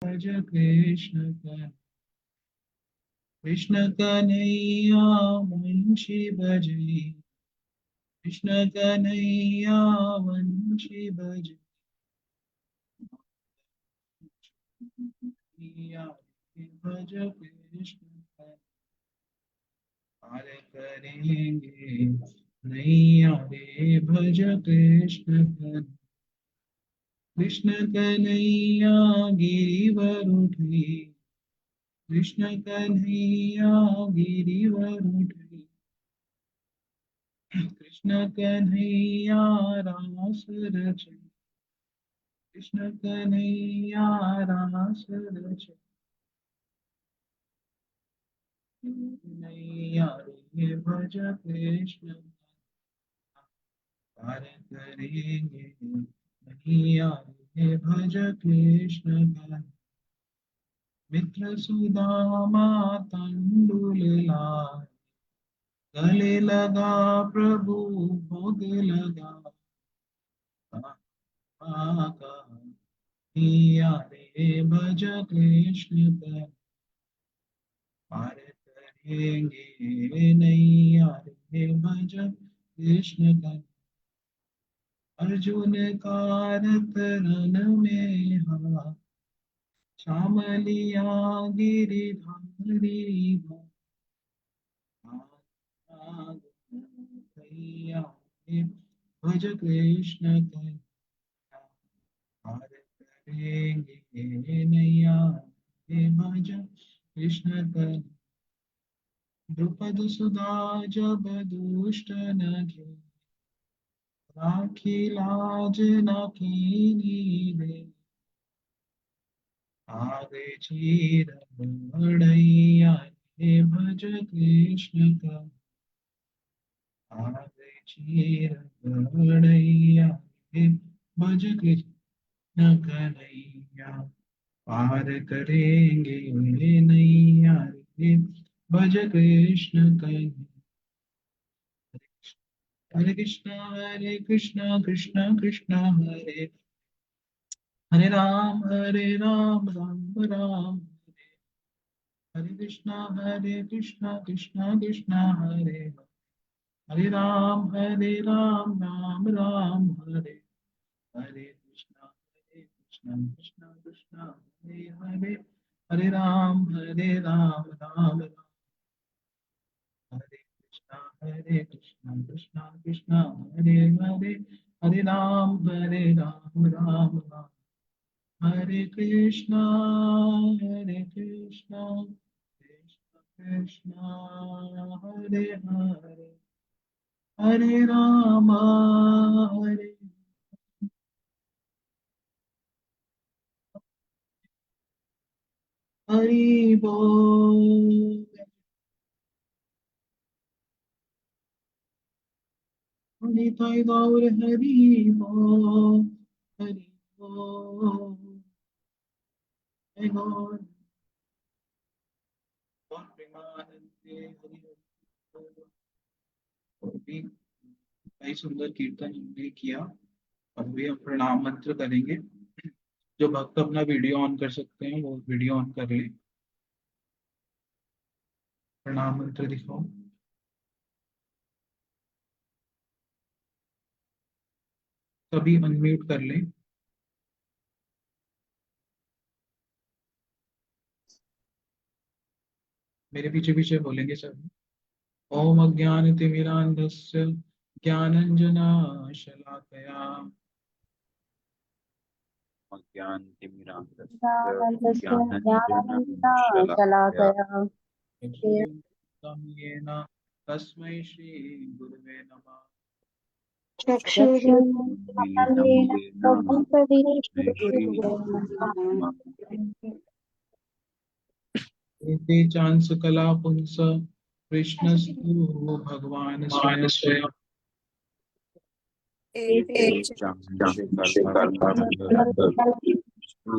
भज कृष्ण कृष्ण कन्हैया वंशी भजे कृष्ण कन्हैया वंशी भजे भज कृष्ण पार करेंगे नैया रे भज कृष्ण कृष्ण कन्हैया गिरिवर उठे कृष्ण कन्हैया गिरिवर उठे कृष्ण कन्हैया रास रचे कृष्ण कन्हैया रास रचे नैया रे भज कृष्ण पार करेंगे नैया रे भज कृष्ण मित्र सुदामा तंडुल लाए गले लगा प्रभु भोग लगा का नैया रे भज कृष्ण पार करेंगे नैया रे भज कृष्ण अर्जुन का रथ रन में हा श्याम लिया गिरिधारी भैया भज कृष्ण पार करेंगे नैया हे भज कृष्ण द्रुपद सुधा जब दुष्ट न खे राखी लाज न कीनी दे आगे चीर बढ़ैया हे भज कृष्ण आगे चीर बढ़ैया हे भज कृष्ण कन्हैया पार करेंगे नैया रे भज कृष्ण कन्हैया हरे कृष्ण कृष्ण कृष्ण हरे हरे राम राम राम हरे कृष्ण कृष्ण कृष्ण हरे हरे राम राम हरे हरे कृष्ण कृष्ण कृष्ण हरे हरे राम राम हरे कृष्ण कृष्ण कृष्ण हरे हरे राम राम हरे कृष्ण कृष्ण कृष्ण हरे हरे हरे राम हरे हरि बोल निताई गौर हरि बोल हरि बोल जय गौर गौर प्रेमानंदे हरि बोल। और भी कई सुंदर कीर्तन हमने किया। अब भी हम प्रणाम मंत्र करेंगे। जो भक्त अपना वीडियो ऑन कर सकते हैं वो वीडियो ऑन कर लें। प्रणाम मंत्र दिखाओ। सभी अनम्यूट कर लें। मेरे पीछे पीछे बोलेंगे सब। ओम अज्ञानतिमिरान्धस्य ज्ञानञ्जनशलाकया ज्ञानतिमिरान्धस्य ज्ञानन्दस्य ज्ञानञ्जनशलाकया ज्ञानानन्दशलाकया येन तस्मै श्रीगुरुवे नमः। चक्षुरुन्मीलितं चक्षुरुन्मीलितं येन येन तस्मै तस्मै श्रीगुरुवे एते चांसकला पुंस कृष्णस्तु भगवान् स्वयं।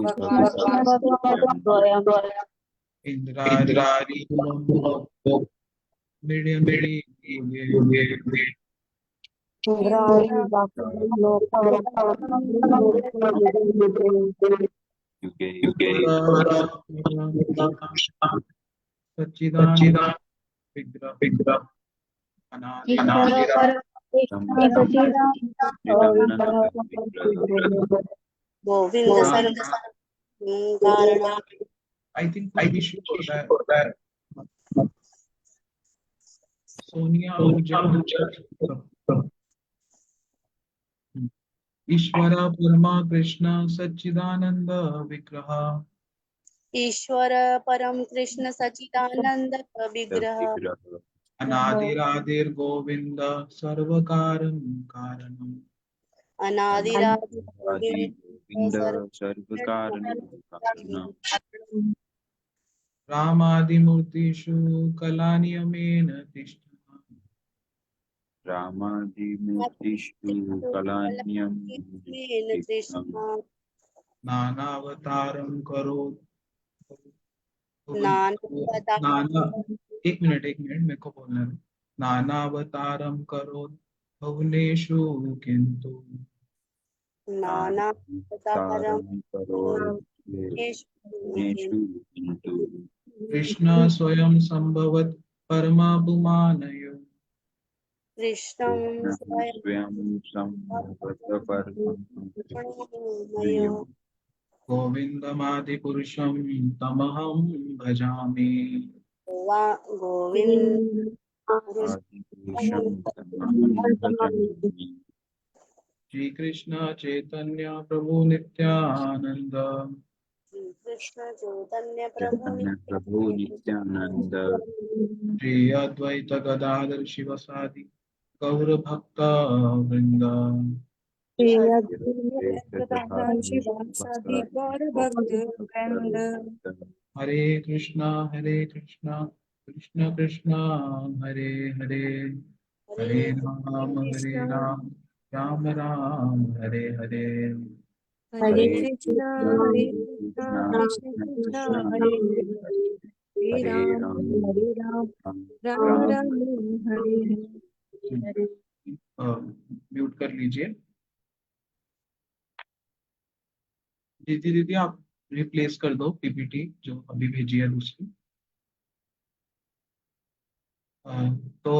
भगवान् इंद्रारी मीडियम इन्द्राणि वाक्यं लोकं युगे सच्चिदानंद विग्रह अनादि ईश्वर परम चिदानंद विग्रह गोविंद सर्व कारण आई थिंक कुछ इशू होता है सोनिया ईश्वर परमा कृष्ण सच्चिदानंद विग्रह ईश्वर परम कृष्ण सच्चिदानंद विग्रह अनादिरादिर गोविंद सर्व कारणम अनादिरादि गोविंद सर्व कारण रामादिमूर्तिषु कलानियमेन तिष्ठः रामादिमूर्तिषु कलान्यं नानावतारं करोति नाना एक मिनट मेरे को बोलना है नानावतारं करोति भुवनेषु किंतु नाना कृष्ण स्वयं संभवत परमापुमानयो कृष्ण स्वयं संभवत गोविंदमादिपुरुषं तमहं भजामि गोविंद श्री कृष्ण चैतन्य प्रभु नित्यानंद कृष्ण चैतन्य प्रभु नित्यानंद श्री अद्वैत गदाधर शिवसादि गौर भक्त वृंद हरे कृष्णा कृष्ण कृष्ण हरे हरे हरे राम राम राम हरे हरे हरे कृष्णा कृष्ण कृष्ण हरे हरे राम राम राम हरे हरे। म्यूट कर लीजिए दीदी आप रिप्लेस कर दो पीपीटी जो अभी भेजी है दूसरी। तो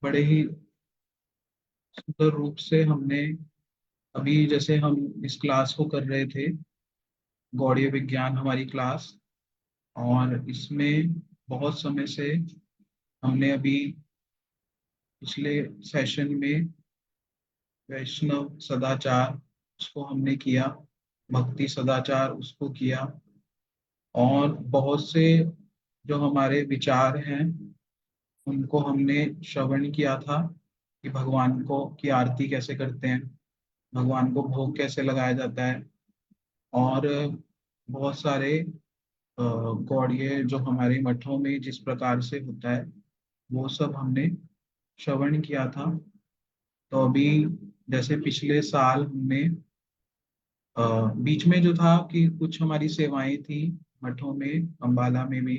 बड़े ही सुंदर रूप से हमने अभी जैसे हम इस क्लास को कर रहे थे गौड़ीय विज्ञान हमारी क्लास और इसमें बहुत समय से हमने अभी पिछले सेशन में वैष्णव सदाचार उसको हमने किया भक्ति सदाचार उसको किया और बहुत से जो हमारे विचार हैं उनको हमने श्रवण किया था कि भगवान को की आरती कैसे करते हैं भगवान को भोग कैसे लगाया जाता है और बहुत सारे गौड़ीय जो हमारे मठों में जिस प्रकार से होता है वो सब हमने श्रवण किया था। तो अभी जैसे पिछले साल हमने बीच में जो था कि कुछ हमारी सेवाएं थी मठों में अम्बाला में भी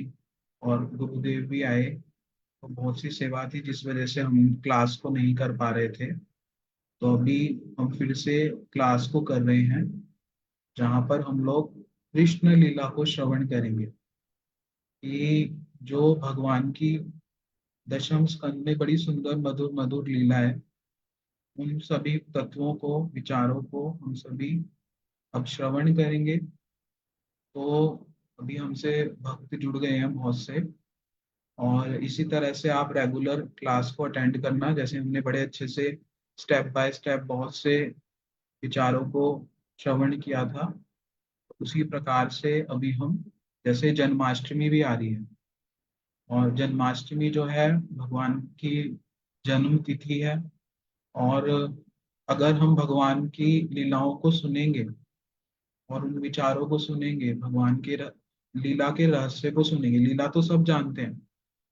और गुरुदेव भी आए तो बहुत सी सेवा थी जिस वजह से हम क्लास को नहीं कर पा रहे थे। तो अभी हम फिर से क्लास को कर रहे हैं जहाँ पर हम लोग कृष्ण लीला को श्रवण करेंगे कि जो भगवान की दशम स्कंद में बड़ी सुंदर मधुर मधुर लीला है उन सभी तत्वों को विचारों को हम सभी अब श्रवण करेंगे। तो अभी हमसे भक्त जुड़ गए हैं बहुत से और इसी तरह से आप रेगुलर क्लास को अटेंड करना जैसे हमने बड़े अच्छे से स्टेप बाय स्टेप बहुत से विचारों को श्रवण किया था उसी प्रकार से अभी हम जैसे जन्माष्टमी भी आ रही है और जन्माष्टमी जो है भगवान की जन्म तिथि है और अगर हम भगवान की लीलाओं को सुनेंगे और उन विचारों को सुनेंगे भगवान के लीला के रहस्य को सुनेंगे लीला तो सब जानते हैं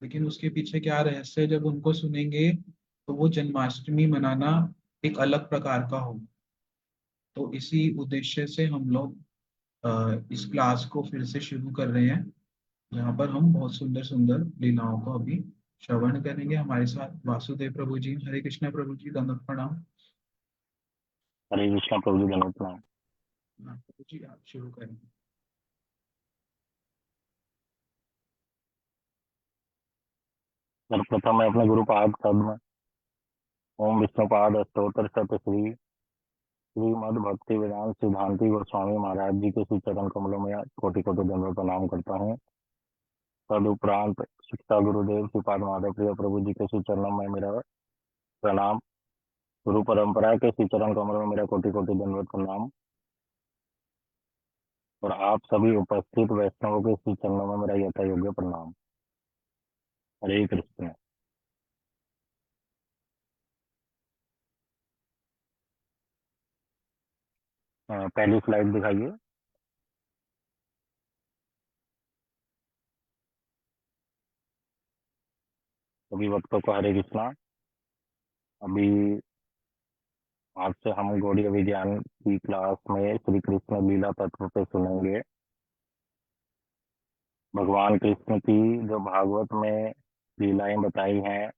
लेकिन उसके पीछे क्या रहस्य जब उनको सुनेंगे तो वो जन्माष्टमी मनाना एक अलग प्रकार का होगा। तो इसी उद्देश्य से हम लोग इस क्लास को फिर से शुरू कर रहे हैं जहाँ पर हम बहुत सुंदर सुंदर लीलाओं को अभी श्रवण करेंगे। हमारे साथ वासुदेव प्रभु जी हरे कृष्णा प्रभु जी दंडवत प्रणाम। हरे कृष्णा प्रभु जी दंडवत प्रणाम। प्रभु जी आप शुरू करें। सर्वप्रथम मैं अपने गुरुपाद पद्म ओम विष्णुपाद अष्टोत्तर शत श्री श्रीमद भक्ति वेदांत सिद्धांति गोस्वामी महाराज जी के श्री चरण कमलों में कोटि कोटि दंडवत प्रणाम करता हूँ। तदुपरांत शिक्षा गुरुदेव श्रीपाद माधव प्रिय प्रभु जी के श्री चरणों में मेरा प्रणाम। गुरु परंपरा के श्री चरण कमलों में मेरा कोटि कोटि दंडवत प्रणाम और आप सभी उपस्थित वैष्णवों के श्री चरणों में मेरा यथा योग्य प्रणाम। हरे कृष्ण। पहली स्लाइड दिखाइए। सभी भक्तों को हरे कृष्णा। अभी आज से हम गौड़ीय विज्ञान की क्लास में श्री कृष्ण लीला तत्व पे सुनेंगे। भगवान कृष्ण की जो भागवत में लीलाएं बताई हैं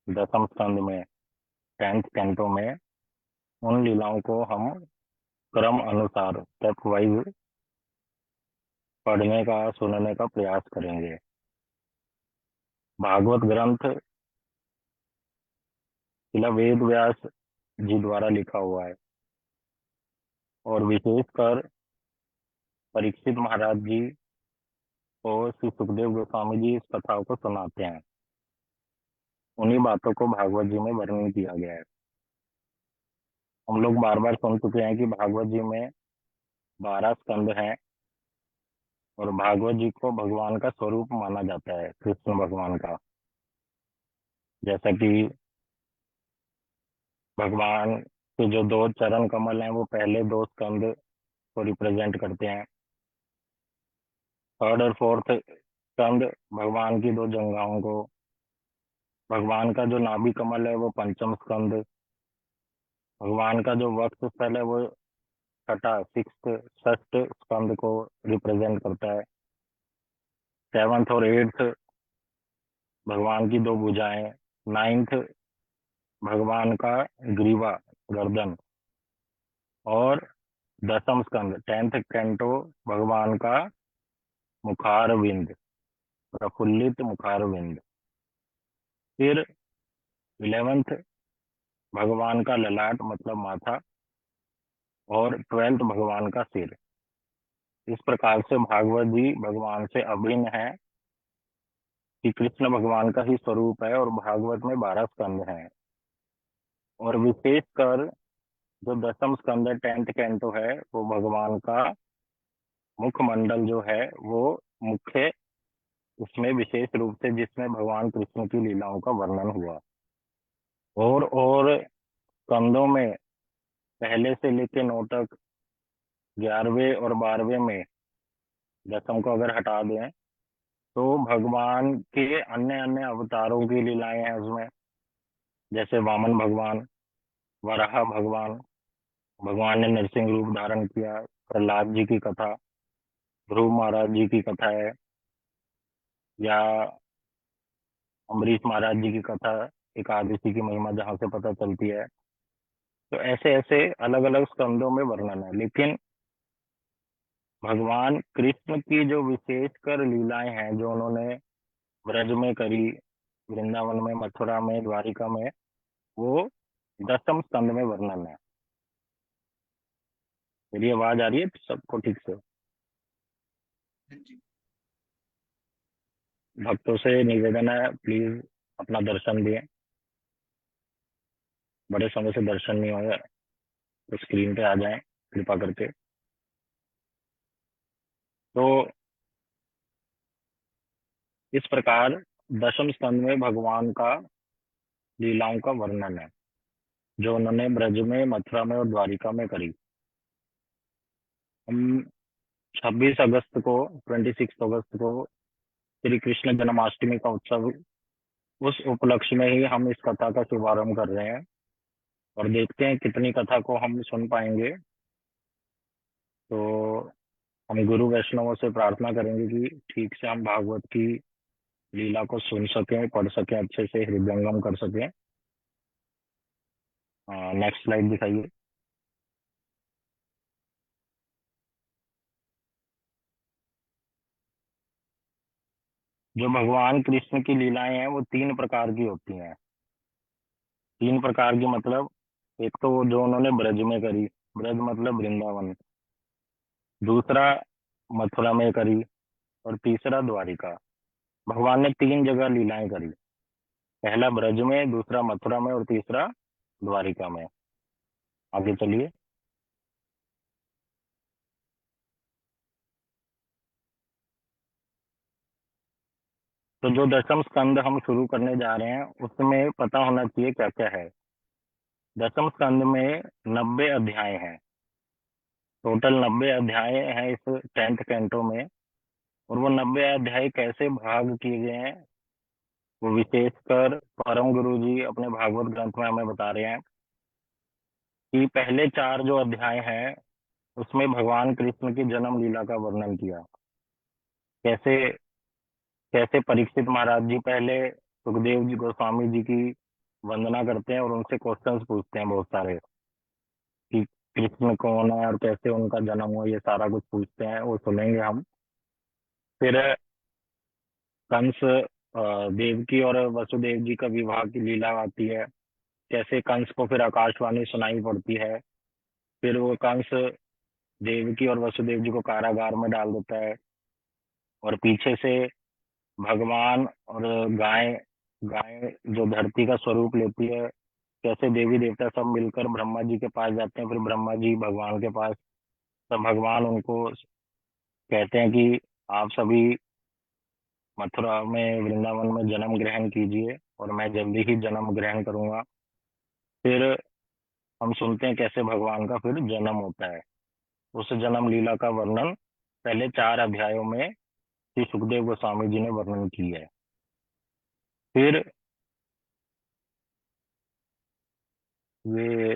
दसम स्कंद में 10th कैंटो में, उन लीलाओं को हम क्रम अनुसार स्टेप वाइज पढ़ने का सुनने का प्रयास करेंगे। भागवत ग्रंथ शिला वेद व्यास जी द्वारा लिखा हुआ है और विशेषकर परीक्षित महाराज जी और श्री सुखदेव गोस्वामी जी इस कथाओं को सुनाते हैं। उन्हीं बातों को भागवत जी में वर्णन किया गया है। हम लोग बार बार सुन चुके हैं कि भागवत जी में 12 स्कंद हैं और भागवत जी को भगवान का स्वरूप माना जाता है, कृष्ण भगवान का। जैसा कि भगवान के जो 2 चरण कमल हैं वो पहले 2 स्कंद को रिप्रेजेंट करते हैं। 3rd और 4th स्कंद भगवान की 2 जंघाओं को, भगवान का जो नाभि कमल है वो 5म स्कंद, भगवान का जो वक्ष स्थल है वो 6th स्कंद को रिप्रेजेंट करता है। 7th और 8th भगवान की 2 भुजाएं, 9th भगवान का ग्रीवा गर्दन और 10th स्कंद 10th कैंटो भगवान का मुखारविंद, प्रफुल्लित मुखारविंद। फिर 11th भगवान का ललाट मतलब माथा और 12th भगवान का सिर। इस प्रकार से भागवत जी भगवान से अभिन्न है कि कृष्ण भगवान का ही स्वरूप है और भागवत में 12 स्कंद हैं। और विशेषकर जो 10th स्कंद 10th कैंटो है वो भगवान का मुखमंडल जो है वो मुख्य उसमें विशेष रूप से जिसमें भगवान कृष्ण की लीलाओं का वर्णन हुआ। और स्कंदों में पहले से लेकर 9 तक 11वें और 12वें में, 10th को अगर हटा दें तो भगवान के अन्य अन्य अवतारों की लीलाएं हैं उसमें। जैसे वामन भगवान, वराह भगवान, भगवान ने नरसिंह रूप धारण किया, प्रहलाद जी की कथा, ध्रुव महाराज जी की कथा है, या अम्बरीश महाराज जी की कथा, एकादशी की महिमा जहाँ से पता चलती है। तो ऐसे ऐसे अलग अलग स्कंदों में वर्णन है। लेकिन भगवान कृष्ण की जो विशेषकर लीलाएं हैं जो उन्होंने ब्रज में करी, वृंदावन में, मथुरा में, द्वारिका में, वो 10th स्कंद में वर्णन है। मेरी आवाज आ रही है सबको ठीक से? हाँ जी। भक्तों से निवेदन है प्लीज अपना दर्शन दिए। बड़े समय से दर्शन नहीं हुए तो स्क्रीन पे आ जाएं कृपा करके। तो इस प्रकार 10th स्कंद में भगवान का लीलाओं का वर्णन है जो उन्होंने ब्रज में, मथुरा में और द्वारिका में करी। हम 26 अगस्त को 26 अगस्त को श्री कृष्ण जन्माष्टमी का उत्सव, उस उपलक्ष्य में ही हम इस कथा का शुभारंभ कर रहे हैं और देखते हैं कितनी कथा को हम सुन पाएंगे। तो हम गुरु वैष्णवों से प्रार्थना करेंगे कि ठीक से हम भागवत की लीला को सुन सकें, पढ़ सकें, अच्छे से हृदयंगम कर सकें। नेक्स्ट स्लाइड दिखाइए। जो भगवान कृष्ण की लीलाएं हैं वो 3 प्रकार की होती हैं। 3 प्रकार की मतलब, एक तो वो जो उन्होंने ब्रज में करी, ब्रज मतलब वृंदावन, दूसरा मथुरा में करी, और तीसरा द्वारिका। भगवान ने 3 जगह लीलाएं करी, पहला ब्रज में, दूसरा मथुरा में, और तीसरा द्वारिका में। आगे चलिए। तो जो दशम स्कंद हम शुरू करने जा रहे हैं उसमें पता होना चाहिए क्या क्या है। दशम स्कंद में 90 अध्याय हैं। टोटल 90 अध्याय हैं इस 10th कैंटो में। और वो 90 अध्याय कैसे भाग किए गए हैं वो विशेषकर परम गुरु जी अपने भागवत ग्रंथ में हमें बता रहे हैं कि पहले 4 जो अध्याय हैं उसमें भगवान कृष्ण की जन्म लीला का वर्णन किया। कैसे कैसे परीक्षित महाराज जी पहले सुखदेव जी गोस्वामी जी की वंदना करते हैं और उनसे क्वेश्चंस पूछते हैं बहुत सारे कि कृष्ण कौन है और कैसे उनका जन्म हुआ, ये सारा कुछ पूछते हैं, वो सुनेंगे हम। फिर कंस देवकी और वसुदेव जी का विवाह की लीला आती है। कैसे कंस को फिर आकाशवाणी सुनाई पड़ती है, फिर वो कंस देवकी और वसुदेव जी को कारागार में डाल देता है, और पीछे से भगवान और गाय गाय जो धरती का स्वरूप लेती है, कैसे देवी देवता सब मिलकर ब्रह्मा जी के पास जाते हैं, फिर ब्रह्मा जी भगवान के पास। तब भगवान उनको कहते हैं कि आप सभी मथुरा में वृंदावन में जन्म ग्रहण कीजिए और मैं जल्दी ही जन्म ग्रहण करूंगा। फिर हम सुनते हैं कैसे भगवान का फिर जन्म होता है। उस जन्म लीला का वर्णन पहले 4 अध्यायों में श्री सुखदेव गोस्वामी जी ने वर्णन की है। फिर ये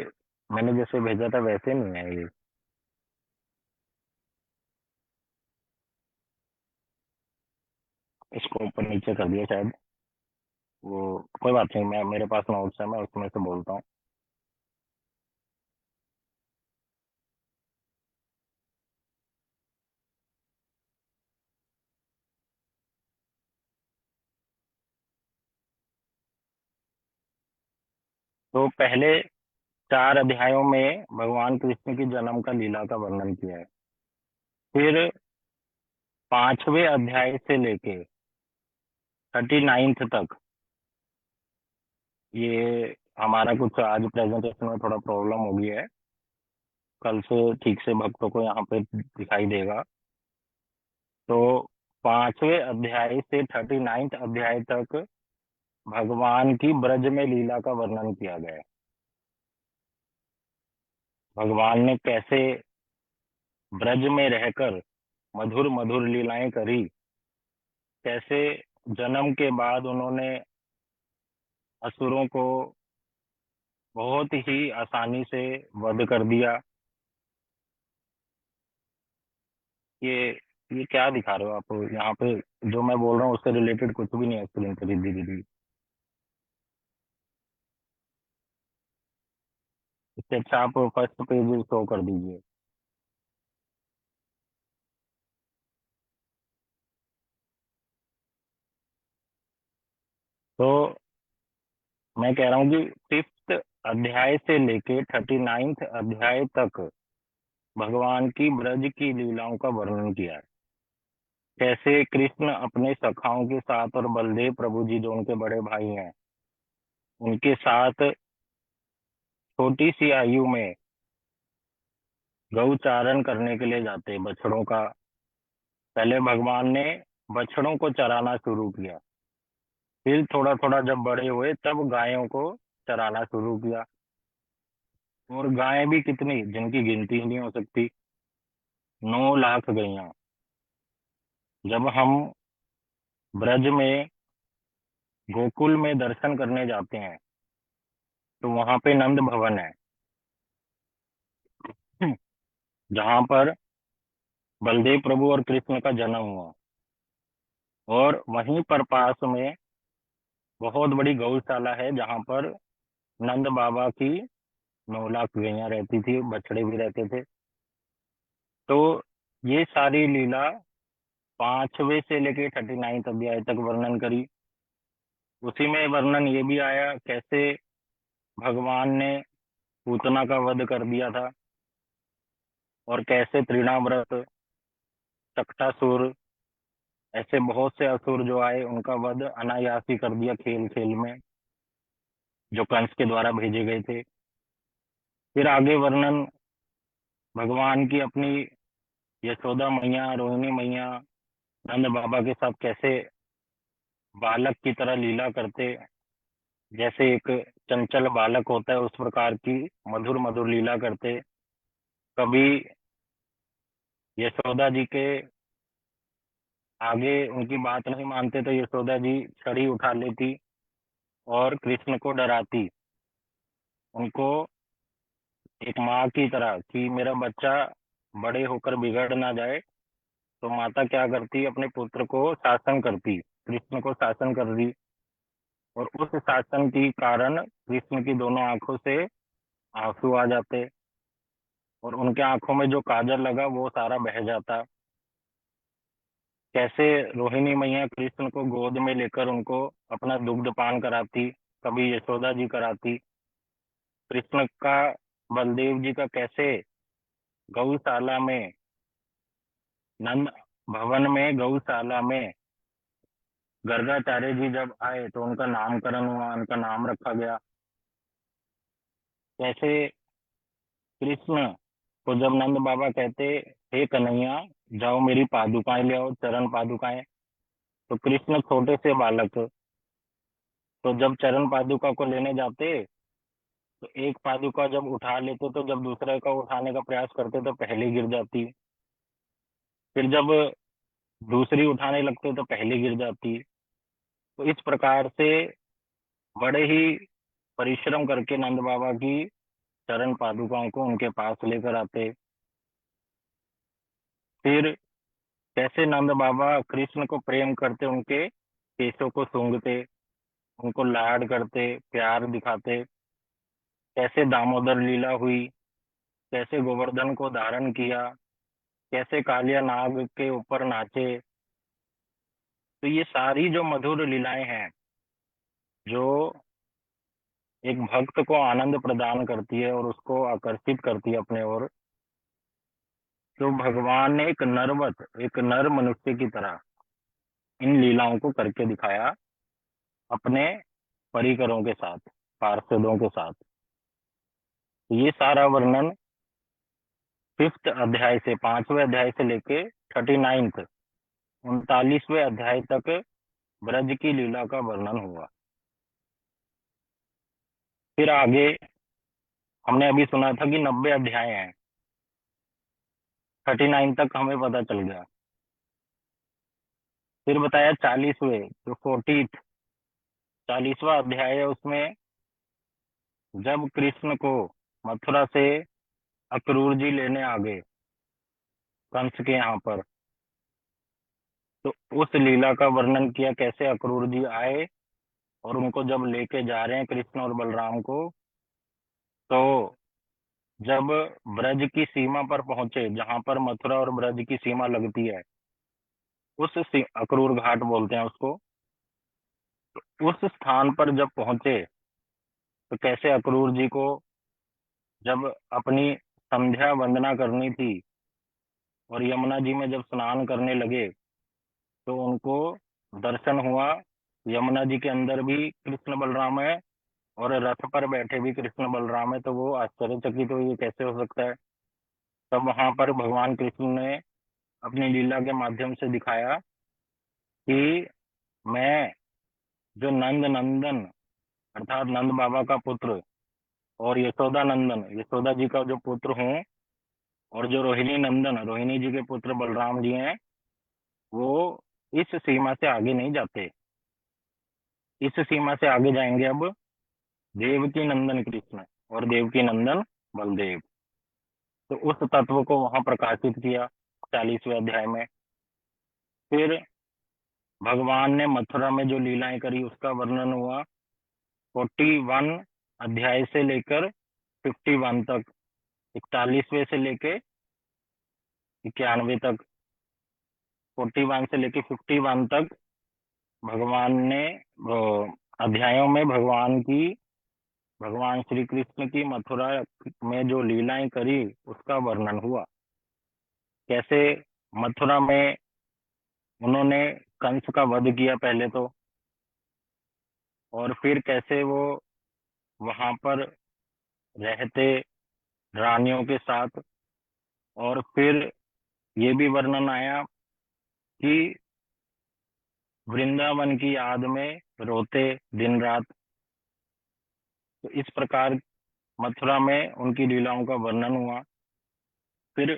मैंने जैसे भेजा था वैसे नहीं है ये, इसको ऊपर नीचे कर दिया शायद। वो कोई बात नहीं, मैं मेरे पास नोट्स है, मैं उसमें से बोलता हूँ। तो पहले 4 अध्यायों में भगवान कृष्ण की जन्म का लीला का वर्णन किया है। फिर 5वें अध्याय से लेके 39th तक, ये हमारा कुछ आज प्रेजेंटेशन में थोड़ा प्रॉब्लम हो गई है, कल से ठीक से भक्तों को यहाँ पे दिखाई देगा। तो 5वें अध्याय से 39th अध्याय तक भगवान की ब्रज में लीला का वर्णन किया गया है। भगवान ने कैसे ब्रज में रहकर मधुर मधुर लीलाएं करी, कैसे जन्म के बाद उन्होंने असुरों को बहुत ही आसानी से वध कर दिया। ये ये क्या दिखा रहे हो आप यहाँ पे? जो मैं बोल रहा हूँ उससे रिलेटेड कुछ भी नहीं है स्क्रीन पर, दीदी दीदी। इससे अच्छा आप फर्स्ट पेज शो कर दीजिए। तो मैं कह रहा हूँ कि 5th अध्याय से लेके 39th अध्याय तक भगवान की ब्रज की लीलाओं का वर्णन किया है। कैसे कृष्ण अपने सखाओं के साथ और बलदेव प्रभु जी जो उनके बड़े भाई हैं उनके साथ छोटी सी आयु में गौचारण करने के लिए जाते हैं बछड़ों का। पहले भगवान ने बछड़ों को चराना शुरू किया, फिर थोड़ा थोड़ा जब बड़े हुए तब गायों को चराना शुरू किया। और गायें भी कितनी, जिनकी गिनती ही नहीं हो सकती, 9 लाख गैया। जब हम ब्रज में गोकुल में दर्शन करने जाते हैं तो वहां पे नंद भवन है जहां पर बलदेव प्रभु और कृष्ण का जन्म हुआ। और वहीं पर पास में बहुत बड़ी गौशाला है जहां पर नंद बाबा की 9 लाख गैया रहती थी, बछड़े भी रहते थे। तो ये सारी लीला 5वें से लेके 39 अध्याय तक वर्णन करी। उसी में वर्णन ये भी आया कैसे भगवान ने पूतना का वध कर दिया था और कैसे तृणाव्रत, चकटासुर, ऐसे बहुत से असुर जो आए उनका वध अनायास ही कर दिया खेल खेल में, जो कंस के द्वारा भेजे गए थे। फिर आगे वर्णन भगवान की अपनी यशोदा मैया, रोहिणी मैया, नंद बाबा के साथ कैसे बालक की तरह लीला करते, जैसे एक चंचल बालक होता है उस प्रकार की मधुर मधुर लीला करते। कभी यशोदा जी के आगे उनकी बात नहीं मानते तो यशोदा जी छड़ी उठा लेती और कृष्ण को डराती, उनको एक माँ की तरह कि मेरा बच्चा बड़े होकर बिगड़ ना जाए। तो माता क्या करती, अपने पुत्र को शासन करती, कृष्ण को शासन कर दी। और उस शासन के कारण कृष्ण की दोनों आंखों से आंसू आ जाते और उनके आंखों में जो काजल लगा वो सारा बह जाता। कैसे रोहिणी मैया कृष्ण को गोद में लेकर उनको अपना दुग्ध पान कराती, कभी यशोदा जी कराती। कृष्ण का, बलदेव जी का कैसे गौशाला में, नंद भवन में गौशाला में गर्गाचार्य जी जब आए तो उनका नामकरण हुआ, उनका नाम रखा गया। कैसे कृष्ण को जब नंद बाबा कहते हे कन्हैया जाओ मेरी पादुकाएं ले आओ, चरण पादुकाएं, तो कृष्ण छोटे से बालक, तो जब चरण पादुका को लेने जाते तो एक पादुका जब उठा लेते तो जब दूसरे का उठाने का प्रयास करते तो पहले गिर जाती, फिर जब दूसरी उठाने लगते तो पहले गिर जाती। तो इस प्रकार से बड़े ही परिश्रम करके नंद बाबा की चरण पादुकाओं को उनके पास लेकर आते। फिर कैसे नंद बाबा कृष्ण को प्रेम करते, उनके केशों को सूंघते, उनको लाड करते, प्यार दिखाते। कैसे दामोदर लीला हुई, कैसे गोवर्धन को धारण किया, कैसे कालिया नाग के ऊपर नाचे। तो ये सारी जो मधुर लीलाएं हैं जो एक भक्त को आनंद प्रदान करती है और उसको आकर्षित करती है अपने ओर, तो भगवान ने एक नरवत, एक नर मनुष्य की तरह इन लीलाओं को करके दिखाया अपने परिकरों के साथ, पार्षदों के साथ। ये सारा वर्णन 5th अध्याय से, 5वें अध्याय से लेके 39th 39वें अध्याय तक ब्रज की लीला का वर्णन हुआ। फिर आगे हमने अभी सुना था कि 90 अध्याय हैं, 39 तक हमें पता चल गया। फिर बताया 40वें जो 40वां अध्याय है, उसमें जब कृष्ण को मथुरा से अक्रूर जी लेने आ गए कंस के यहाँ पर, तो उस लीला का वर्णन किया कैसे अक्रूर जी आए और उनको जब लेके जा रहे हैं कृष्ण और बलराम को, तो जब ब्रज की सीमा पर पहुंचे, जहां पर मथुरा और ब्रज की सीमा लगती है, अक्रूर घाट बोलते हैं उसको, उस स्थान पर जब पहुंचे तो कैसे अक्रूर जी को जब अपनी संध्या वंदना करनी थी और यमुना जी में जब स्नान करने लगे तो उनको दर्शन हुआ, यमुना जी के अंदर भी कृष्ण बलराम है और रथ पर बैठे भी कृष्ण बलराम है। तो वो आश्चर्यचकित हुए, ये कैसे हो सकता है। तब वहां पर भगवान कृष्ण ने अपनी लीला के माध्यम से दिखाया कि मैं जो नंद नंदन अर्थात नंद बाबा का पुत्र और यशोदा नंदन, यशोदा जी का जो पुत्र हूँ, और जो रोहिणी नंदन, रोहिणी जी के पुत्र बलराम जी हैं, वो इस सीमा से आगे नहीं जाते। इस सीमा से आगे जाएंगे अब देवकी नंदन कृष्ण और देवकी नंदन बलदेव। तो उस तत्व को वहां प्रकाशित किया 40वें अध्याय में। फिर भगवान ने मथुरा में जो लीलाएं करी उसका वर्णन हुआ 41 अध्याय से लेकर 51 तक, 41वें से लेके 91 तक। 41 से लेके 51 तक भगवान ने अध्यायों में भगवान श्री कृष्ण की मथुरा में जो लीलाएं करी उसका वर्णन हुआ। कैसे मथुरा में उन्होंने कंस का वध किया पहले तो, और फिर कैसे वो वहां पर रहते रानियों के साथ, और फिर ये भी वर्णन आया कि वृंदावन की याद में रोते दिन रात। तो इस प्रकार मथुरा में उनकी लीलाओं का वर्णन हुआ। फिर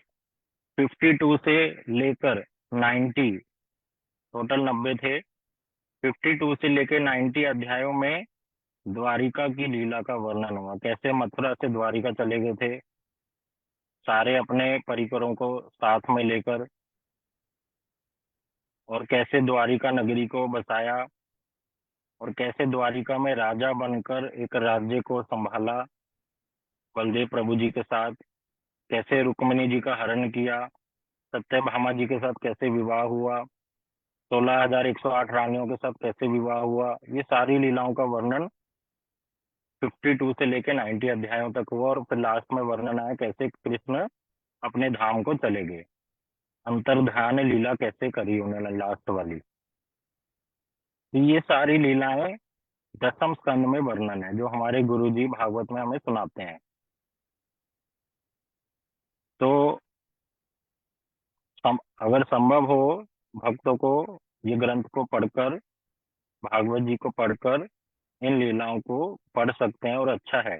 52 से लेकर 90, टोटल 90 थे, 52 से लेकर 90 अध्यायों में द्वारिका की लीला का वर्णन हुआ। कैसे मथुरा से द्वारिका चले गए थे सारे अपने परिकरों को साथ में लेकर, और कैसे द्वारिका नगरी को बसाया, और कैसे द्वारिका में राजा बनकर एक राज्य को संभाला बलदेव प्रभु जी के साथ। कैसे रुक्मिणी जी का हरण किया, सत्यभामा जी के साथ कैसे विवाह हुआ, 16,108 रानियों के साथ कैसे विवाह हुआ। ये सारी लीलाओं का वर्णन 52 से लेकर 90 अध्यायों तक हुआ। और फिर लास्ट में वर्णन आया कैसे कृष्ण अपने धाम को चले गए, अंतर्ध्यान लीला कैसे करी उन्होंने लास्ट वाली। तो ये सारी लीलाएं दसम स्कंद में वर्णन है, जो हमारे गुरुजी भागवत में हमें सुनाते हैं। तो अगर संभव हो भक्तों को ये ग्रंथ को पढ़कर, भागवत जी को पढ़कर इन लीलाओं को पढ़ सकते हैं, और अच्छा है।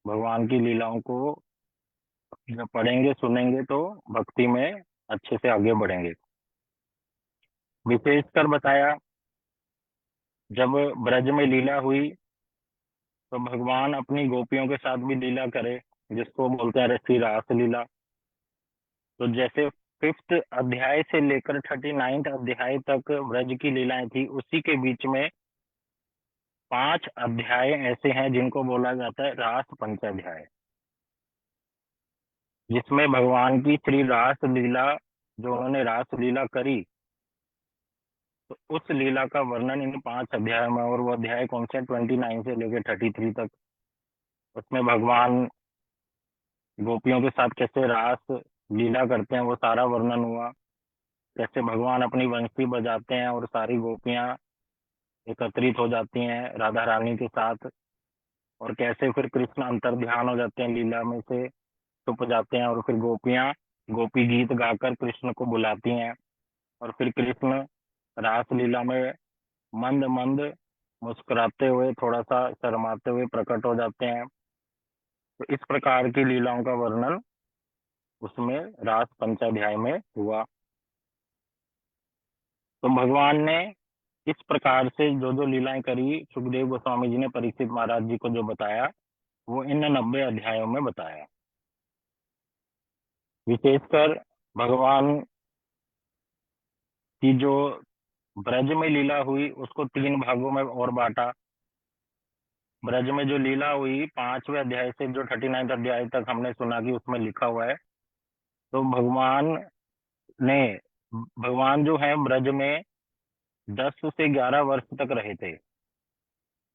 भगवान की लीलाओं को जब पढ़ेंगे सुनेंगे तो भक्ति में अच्छे से आगे बढ़ेंगे। विशेषकर बताया जब ब्रज में लीला हुई तो भगवान अपनी गोपियों के साथ भी लीला करे, जिसको बोलते हैं रसी रास लीला। तो जैसे 5th अध्याय से लेकर 39th अध्याय तक ब्रज की लीलाएं थी, उसी के बीच में 5 अध्याय ऐसे हैं जिनको बोला जाता है रास पंचाध्याय, जिसमें भगवान की श्री रास लीला, जो उन्होंने रास लीला करी, तो उस लीला का वर्णन इन 5 अध्याय में। और वो अध्याय कौन से, 29 से लेकर 33 तक। उसमें भगवान गोपियों के साथ कैसे रास लीला करते हैं वो सारा वर्णन हुआ। कैसे भगवान अपनी बंसी बजाते हैं और सारी गोपियां एकत्रित हो जाती हैं राधा रानी के साथ, और कैसे फिर कृष्ण अंतर्ध्यान हो जाते हैं लीला में से, छुप जाते हैं, और फिर गोपियां गोपी गीत गाकर कृष्ण को बुलाती हैं, और फिर कृष्ण रास लीला में मंद मंद मुस्कुराते हुए, थोड़ा सा शर्माते हुए प्रकट हो जाते हैं। तो इस प्रकार की लीलाओं का वर्णन उसमें रास पंचाध्याय में हुआ। तो भगवान ने इस प्रकार से जो जो लीलाएं करी, सुखदेव गोस्वामी जी ने परीक्षित महाराज जी को जो बताया वो इन 90 अध्यायों में बताया। विशेषकर भगवान की जो ब्रज में लीला हुई उसको 3 भागों में और बांटा। ब्रज में जो लीला हुई 5वें अध्याय से जो 39 अध्याय तक हमने सुना कि उसमें लिखा हुआ है, तो ने भगवान जो है ब्रज में 10 से 11 वर्ष तक रहे थे।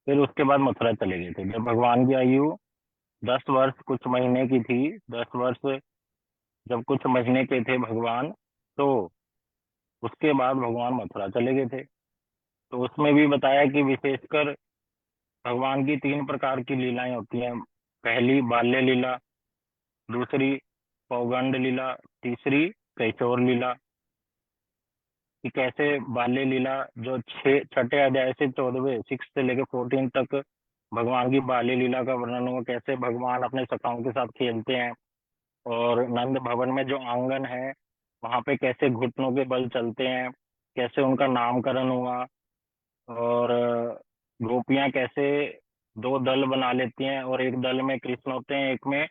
फिर उसके बाद मथुरा चले गए थे। जब भगवान की आयु 10 वर्ष कुछ महीने की थी, 10 वर्ष जब कुछ महीने के थे भगवान, तो उसके बाद भगवान मथुरा चले गए थे। तो उसमें भी बताया कि विशेषकर भगवान की 3 प्रकार की लीलाएं होती हैं। पहली बाल्य लीला, दूसरी पौगंड लीला, तीसरी कैशोर लीला। कि कैसे बाल्य लीला जो 6ठे अध्याय से 14वें 6 से लेकर 14 तक भगवान की बाल्य लीला का वर्णन हुआ। कैसे भगवान अपने सखाओं के साथ खेलते हैं, और नंद भवन में जो आंगन है वहां पे कैसे घुटनों के बल चलते हैं, कैसे उनका नामकरण हुआ, और गोपियां कैसे 2 दल बना लेती हैं, और एक दल में कृष्ण होते हैं, एक में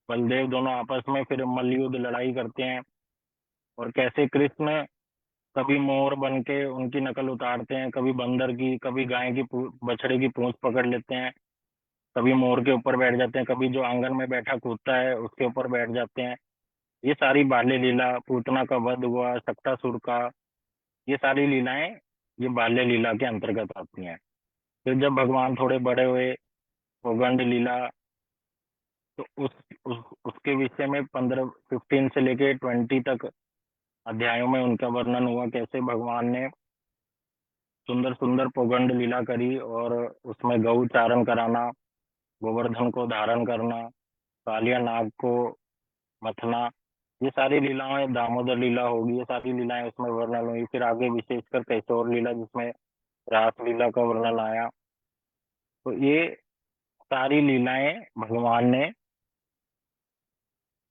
बलदेव, दोनों आपस में फिर मल्लयुद्ध लड़ाई करते हैं। और कैसे कृष्ण कभी मोर बन के उनकी नकल उतारते हैं, कभी बंदर की, कभी गाय की बछड़े की पूंछ पकड़ लेते हैं, कभी मोर के ऊपर बैठ जाते हैं, कभी जो आंगन में बैठा कूदता है उसके ऊपर बैठ जाते हैं। ये सारी बाल्य लीला, पूतना का वध हुआ, सक्टासुर का, ये सारी लीलाएं ये बाल्य लीला के अंतर्गत आती हैं। फिर जब भगवान थोड़े बड़े हुए, कोगंड लीला, तो उसके विषय में 15 से लेके 20 तक अध्यायों में उनका वर्णन हुआ, कैसे भगवान ने सुंदर सुंदर पोगंड लीला करी और उसमें गौ चारण कराना, गोवर्धन को धारण करना, कालिया नाग को मथना, ये सारी लीलाएं, दामोदर लीला होगी, ये सारी लीलाएं उसमें वर्णन हुई। फिर आगे विशेषकर कैशोर लीला जिसमें रास लीला का वर्णन आया। तो ये सारी लीलाएं भगवान ने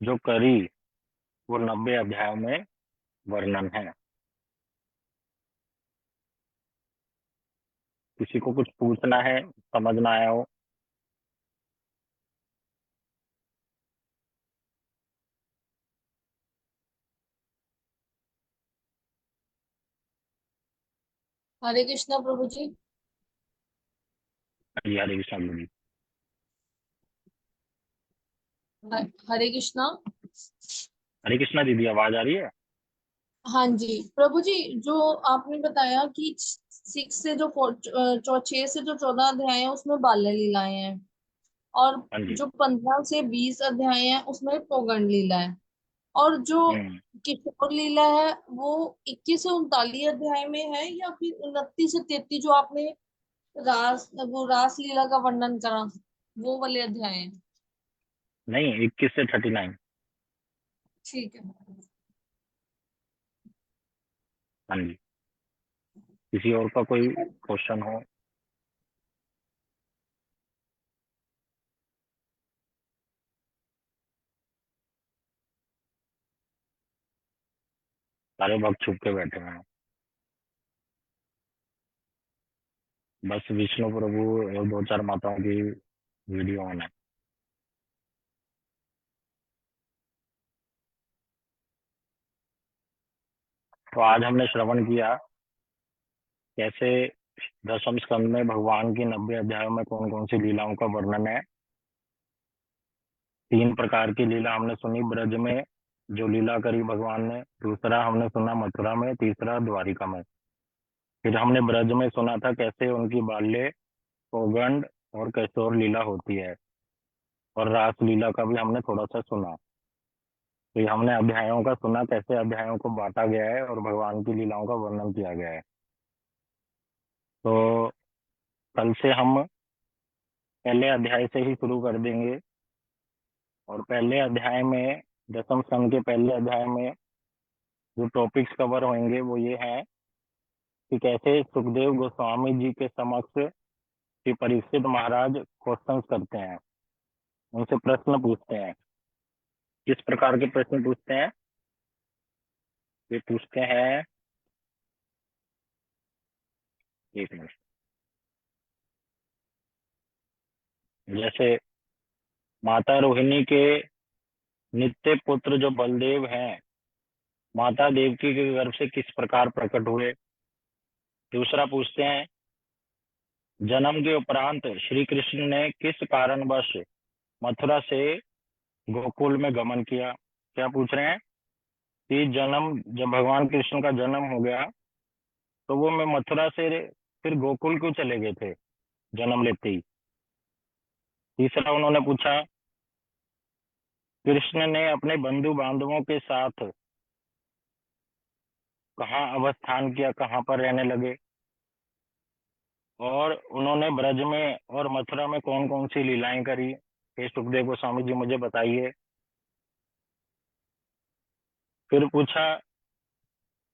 जो करी वो 90 अध्यायों में वर्णन है। किसी को कुछ पूछना है, समझ ना आया हो? हरे कृष्णा प्रभु जी। हरे कृष्ण जी। हरे कृष्णा। हरे कृष्णा दीदी, आवाज आ रही है? हाँ जी प्रभु जी, जो आपने बताया कि 6 से जो 6 से जो 14 अध्याय है उसमें बाल्य लीलाएं हैं, और हाँ जी। जो 15 से 20 अध्याय है उसमें पोगंड लीला है, और जो हम्म। किशोर लीला है वो 21 से 39 अध्याय में है, या फिर 29 से 33 जो आपने रास लीला का वर्णन करा वो वाले अध्याय है? नहीं, 21 से 39। ठीक है। हाँ जी। किसी और का कोई क्वेश्चन हो? सारे भक्त छुप के बैठे हैं। बस विष्णु प्रभु और 2-4 माताओं की वीडियो ऑन है। तो आज हमने श्रवण किया कैसे दशम स्कंद में भगवान की 90 अध्यायों में कौन कौन सी लीलाओं का वर्णन है। 3 प्रकार की लीला हमने सुनी, ब्रज में जो लीला करी भगवान ने, दूसरा हमने सुना मथुरा में, तीसरा द्वारिका में। फिर हमने ब्रज में सुना था कैसे उनकी बाल्य, पौगंड और कैशोर लीला होती है, और रास लीला का भी हमने थोड़ा सा सुना। तो ये हमने अध्यायों का सुना कैसे अध्यायों को बांटा गया है और भगवान की लीलाओं का वर्णन किया गया है। तो कल से हम पहले अध्याय से ही शुरू कर देंगे, और पहले अध्याय में, दशम स्कंद के पहले अध्याय में जो टॉपिक्स कवर होंगे वो ये है कि कैसे सुखदेव गोस्वामी जी के समक्ष श्री परीक्षित महाराज क्वेश्चंस करते हैं, उनसे प्रश्न पूछते हैं। किस प्रकार के प्रश्न पूछते हैं? ये पूछते हैं, एक मिनट, जैसे माता रोहिणी के नित्य पुत्र जो बलदेव हैं, माता देवकी के गर्भ से किस प्रकार प्रकट हुए। दूसरा पूछते हैं, जन्म के उपरांत श्री कृष्ण ने किस कारणवश मथुरा से गोकुल में गमन किया। क्या पूछ रहे हैं कि जन्म, जब भगवान कृष्ण का जन्म हो गया तो वो मैं मथुरा से फिर गोकुल क्यों चले गए थे जन्म लेते ही। तीसरा उन्होंने पूछा, कृष्ण ने अपने बंधु बांधवों के साथ कहाँ अवस्थान किया, कहाँ पर रहने लगे, और उन्होंने ब्रज में और मथुरा में कौन कौन सी लीलाएं करी। हे सुखदेव गोस्वामी जी मुझे बताइए। फिर पूछा,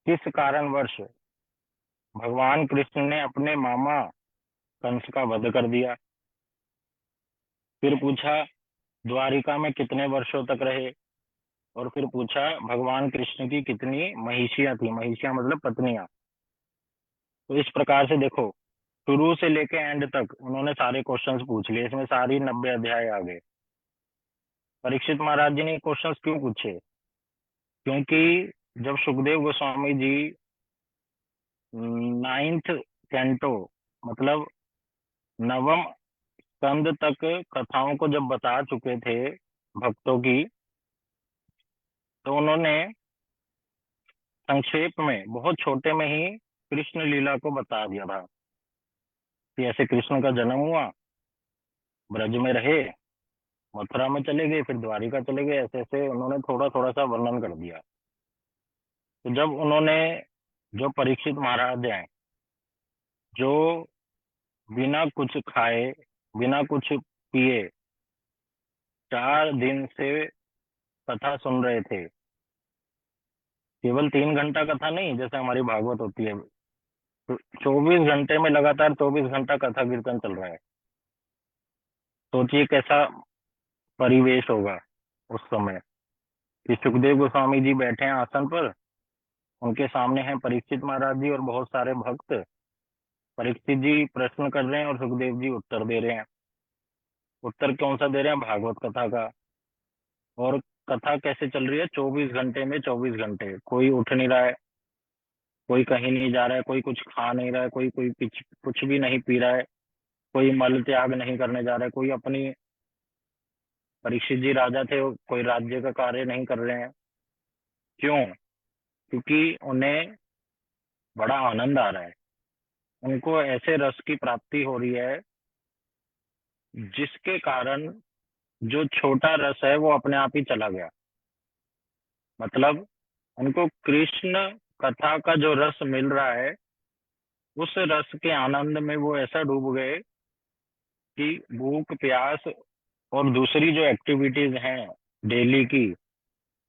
किस कारणवश भगवान कृष्ण ने अपने मामा कंस का वध कर दिया। फिर पूछा, द्वारिका में कितने वर्षों तक रहे। और फिर पूछा, भगवान कृष्ण की कितनी महिषियां थी, महिषियां मतलब पत्नियां। तो इस प्रकार से देखो, शुरू से लेके एंड तक उन्होंने सारे क्वेश्चंस पूछ लिए, इसमें सारी 90 अध्याय आ गए। परीक्षित महाराज जी ने क्वेश्चंस क्यों पूछे? क्योंकि जब सुखदेव गोस्वामी जी 9th कैंटो मतलब नवम स्कंद तक कथाओं को जब बता चुके थे भक्तों की, तो उन्होंने संक्षेप में बहुत छोटे में ही कृष्ण लीला को बता दिया था कि ऐसे कृष्ण का जन्म हुआ, ब्रज में रहे, मथुरा में चले गए, फिर द्वारिका चले गए, ऐसे ऐसे उन्होंने थोड़ा थोड़ा सा वर्णन कर दिया। तो जब उन्होंने, जो परीक्षित महाराज हैं, जो बिना कुछ खाए बिना कुछ पिए 4 दिन से कथा सुन रहे थे, केवल 3 घंटा कथा नहीं जैसे हमारी भागवत होती है, तो 24 घंटे में लगातार 24 घंटा कथा कीर्तन चल रहा है। सोचिए कैसा परिवेश होगा उस समय कि सुखदेव गोस्वामी जी बैठे हैं आसन पर, उनके सामने हैं परीक्षित महाराज जी और बहुत सारे भक्त। परीक्षित जी प्रश्न कर रहे हैं और सुखदेव जी उत्तर दे रहे हैं। उत्तर कौन सा दे रहे हैं? भागवत कथा का। और कथा कैसे चल रही है? 24 घंटे में 24 घंटे, कोई उठ नहीं रहा है, कोई कहीं नहीं जा रहा है, कोई कुछ खा नहीं रहा है, कोई कोई कुछ भी नहीं पी रहा है, कोई मल त्याग नहीं करने जा रहा है, कोई अपनी, परीक्षित जी राजा थे, कोई राज्य का कार्य नहीं कर रहे हैं। क्यों? क्योंकि उन्हें बड़ा आनंद आ रहा है, उनको ऐसे रस की प्राप्ति हो रही है जिसके कारण जो छोटा रस है वो अपने आप ही चला गया। मतलब उनको कृष्ण कथा का जो रस मिल रहा है, उस रस के आनंद में वो ऐसा डूब गए कि भूख प्यास और दूसरी जो एक्टिविटीज हैं डेली की,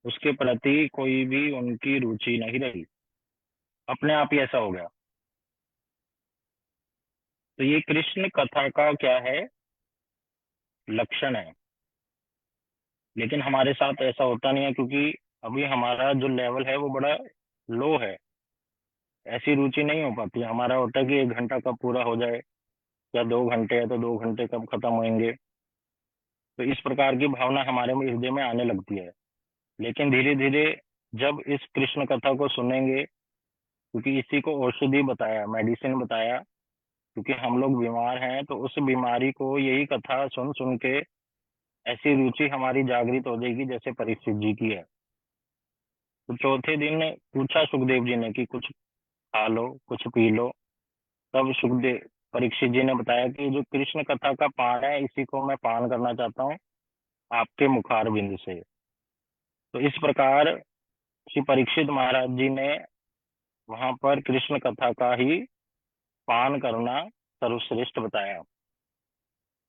उसके प्रति कोई भी उनकी रुचि नहीं रही, अपने आप ही ऐसा हो गया। तो ये कृष्ण कथा का क्या है? लक्षण है। लेकिन हमारे साथ ऐसा होता नहीं है, क्योंकि अभी हमारा जो लेवल है वो बड़ा लो है, ऐसी रुचि नहीं हो पाती। हमारा होता है कि 1 घंटा कब पूरा हो जाए, या 2 घंटे है तो 2 घंटे कब खत्म होंगे। तो इस प्रकार की भावना हमारे में हृदय में आने लगती है। लेकिन धीरे धीरे जब इस कृष्ण कथा को सुनेंगे, क्योंकि इसी को औषधि बताया, मेडिसिन बताया, क्योंकि हम लोग बीमार हैं, तो उस बीमारी को यही कथा सुन सुन के ऐसी रुचि हमारी जागृत हो जाएगी जैसे परीक्षित जी की है। तो चौथे दिन पूछा सुखदेव जी ने कि कुछ खा लो, कुछ पी लो। तब सुखदेव, परीक्षित जी ने बताया कि जो कृष्ण कथा का पान है, इसी को मैं पान करना चाहता हूँ आपके मुखार बिंद से। तो इस प्रकार श्री परीक्षित महाराज जी ने वहां पर कृष्ण कथा का ही पान करना सर्वश्रेष्ठ बताया।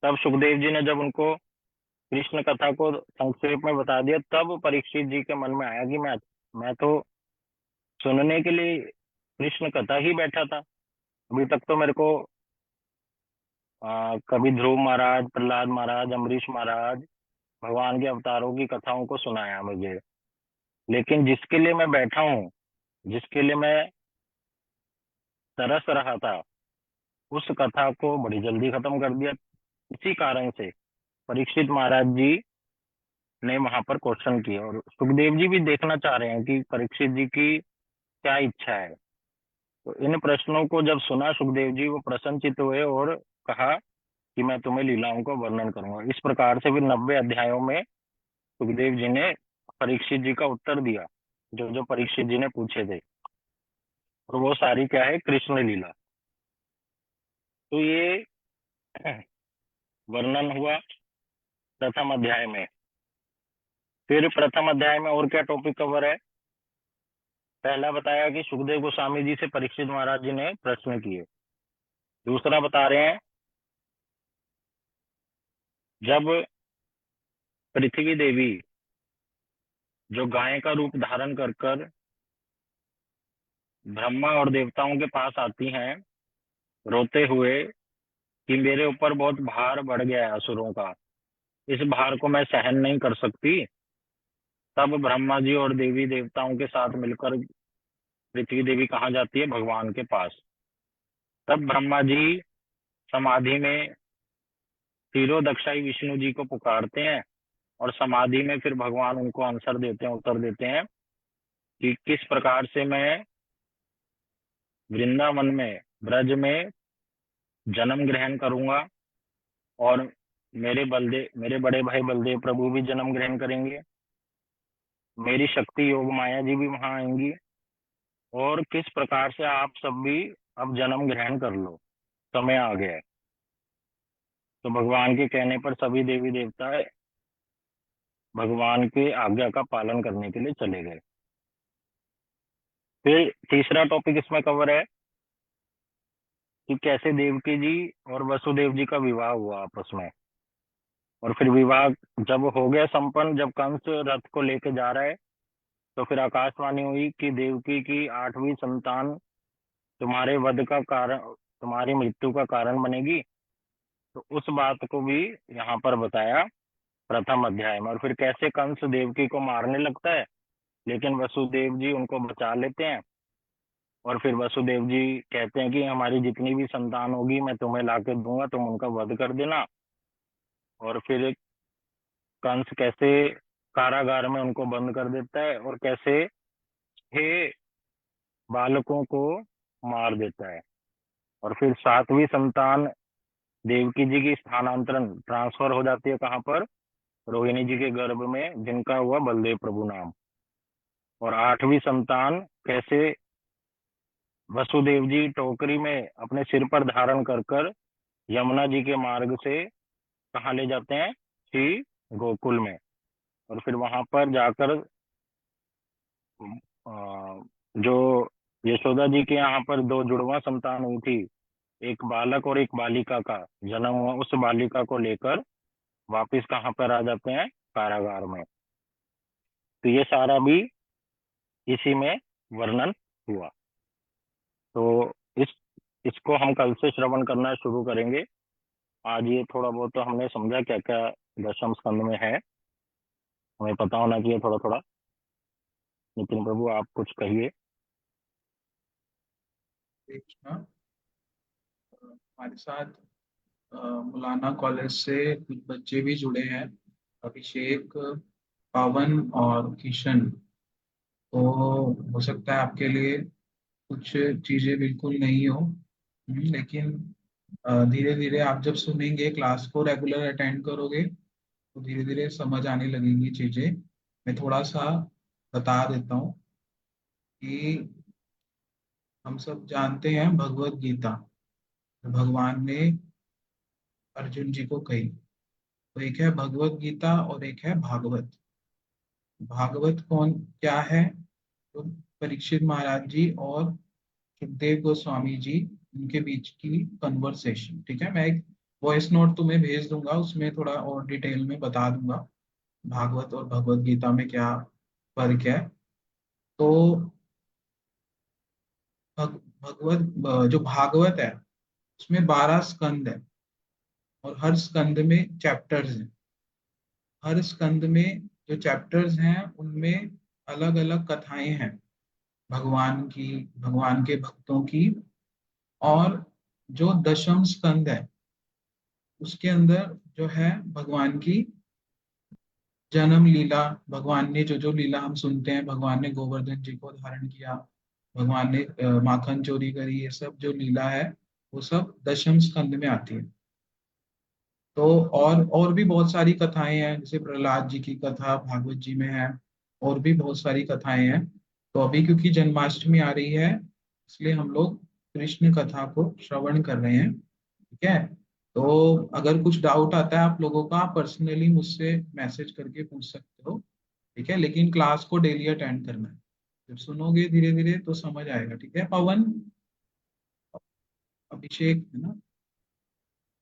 तब सुखदेव जी ने जब उनको कृष्ण कथा को संक्षेप में बता दिया, तब परीक्षित जी के मन में आया कि मैं तो सुनने के लिए कृष्ण कथा ही बैठा था। अभी तक तो मेरे को कभी ध्रुव महाराज, प्रहलाद महाराज, अम्बरीश महाराज, भगवान के अवतारों की कथाओं को सुनाया मुझे, लेकिन जिसके लिए मैं बैठा हूँ, जिसके लिए मैं तरस रहा था, उस कथा को बड़ी जल्दी खत्म कर दिया। इसी कारण से परीक्षित महाराज जी ने वहां पर क्वेश्चन किया, और सुखदेव जी भी देखना चाह रहे हैं कि परीक्षित जी की क्या इच्छा है। तो इन प्रश्नों को जब सुना सुखदेव जी, वो प्रसन्नचित्त हुए और कहा कि मैं तुम्हें लीलाओं का वर्णन करूंगा। इस प्रकार से फिर 90 अध्यायों में सुखदेव जी ने परीक्षित जी का उत्तर दिया, जो जो परीक्षित जी ने पूछे थे, और वो सारी क्या है? कृष्ण लीला। तो ये वर्णन हुआ प्रथम अध्याय में। फिर प्रथम अध्याय में और क्या टॉपिक कवर है? पहला बताया कि सुखदेव गोस्वामी जी से परीक्षित महाराज जी ने प्रश्न किए। दूसरा बता रहे हैं, जब पृथ्वी देवी जो गाय का रूप धारण कर कर ब्रह्मा और देवताओं के पास आती हैं रोते हुए कि मेरे ऊपर बहुत भार बढ़ गया है असुरों का, इस भार को मैं सहन नहीं कर सकती, तब ब्रह्मा जी और देवी देवताओं के साथ मिलकर पृथ्वी देवी कहाँ जाती है? भगवान के पास। तब ब्रह्मा जी समाधि में क्षीरोदक्षाई विष्णु जी को पुकारते हैं, और समाधि में फिर भगवान उनको आंसर देते हैं, उत्तर देते हैं कि किस प्रकार से मैं वृंदावन में, ब्रज में जन्म ग्रहण करूंगा, और मेरे बड़े भाई बलदेव प्रभु भी जन्म ग्रहण करेंगे, मेरी शक्ति योग माया जी भी वहां आएंगी, और किस प्रकार से आप सब भी अब जन्म ग्रहण कर लो, समय आ गया है। तो भगवान के कहने पर सभी देवी देवता भगवान के आज्ञा का पालन करने के लिए चले गए। फिर तीसरा टॉपिक इसमें कवर है कि कैसे देवकी जी और वसुदेव जी का विवाह हुआ आपस में। और फिर विवाह जब हो गया संपन्न, जब कंस रथ को लेके जा रहा है, तो फिर आकाशवाणी हुई कि देवकी की 8वीं संतान तुम्हारे वध का कारण, तुम्हारी मृत्यु का कारण बनेगी। तो उस बात को भी यहाँ पर बताया प्रथम अध्याय में। और फिर कैसे कंस देवकी को मारने लगता है, लेकिन वसुदेव जी उनको बचा लेते हैं। और फिर वसुदेव जी कहते हैं कि हमारी जितनी भी संतान होगी मैं तुम्हें लाके दूंगा, तुम उनका वध कर देना। और फिर कंस कैसे कारागार में उनको बंद कर देता है और कैसे 6 बालकों को मार देता है। और फिर 7वीं संतान देवकी जी की स्थानांतरण ट्रांसफर हो जाती है कहाँ पर, रोहिणी जी के गर्भ में, जिनका हुआ बलदेव प्रभु नाम। और 8वीं संतान कैसे वसुदेव जी टोकरी में अपने सिर पर धारण कर कर यमुना जी के मार्ग से कहाँ ले जाते हैं, श्री गोकुल में। और फिर वहां पर जाकर जो यशोदा जी के यहाँ पर 2 जुड़वा संतान हुई थी, एक बालक और एक बालिका का जन्म हुआ, उस बालिका को लेकर वापिस कहाँ पर आ जाते हैं, कारागार में। तो ये सारा भी इसी में वर्णन हुआ। तो इस इसको हम कल से श्रवण करना शुरू करेंगे। आज ये थोड़ा बहुत तो हमने समझा क्या क्या दशम स्कंद में है, हमें पता होना चाहिए थोड़ा थोड़ा। नितिन प्रभु आप कुछ कहिए। देखना हमारे साथ मौलाना कॉलेज से कुछ बच्चे भी जुड़े हैं, अभिषेक, पावन और किशन। तो हो सकता है आपके लिए कुछ चीजें बिल्कुल नहीं हो, लेकिन धीरे धीरे आप जब सुनेंगे, क्लास को रेगुलर अटेंड करोगे, तो धीरे धीरे समझ आने लगेंगी चीजें। मैं थोड़ा सा बता देता हूँ कि हम सब जानते हैं भगवत गीता, भगवान ने अर्जुन जी को कही। तो एक है भगवत गीता और एक है भागवत। भागवत कौन क्या है? तो परीक्षित महाराज जी और सुखदेव गोस्वामी जी, उनके बीच की कन्वर्सेशन। ठीक है, मैं एक वॉइस नोट तुम्हें भेज दूंगा, उसमें थोड़ा और डिटेल में बता दूंगा भागवत और भगवत गीता में क्या फर्क है। तो भगवत जो भागवत है उसमें 12 स्कंद है और हर स्कंद में चैप्टर्स हैं। हर स्कंद में जो चैप्टर्स हैं उनमें अलग अलग कथाएं हैं भगवान की, भगवान के भक्तों की। और जो दशम स्कंद है उसके अंदर जो है भगवान की जन्म लीला, भगवान ने जो जो लीला हम सुनते हैं, भगवान ने गोवर्धन जी को धारण किया, भगवान ने माखन चोरी करी, ये सब जो लीला है वो सब दशम स्कंद में आती है। तो और भी बहुत सारी कथाएं हैं, जैसे प्रहलाद जी की कथा भागवत जी में है, और भी बहुत सारी कथाएं हैं। तो अभी क्योंकि जन्माष्टमी आ रही है, इसलिए हम लोग कृष्ण कथा को श्रवण कर रहे हैं। ठीक है, तो अगर कुछ डाउट आता है आप लोगों का, पर्सनली मुझसे मैसेज करके पूछ सकते हो। ठीक है, लेकिन क्लास को डेली अटेंड करना है। जब सुनोगे धीरे धीरे तो समझ आएगा। ठीक है, पवन, अभिषेक, है ना?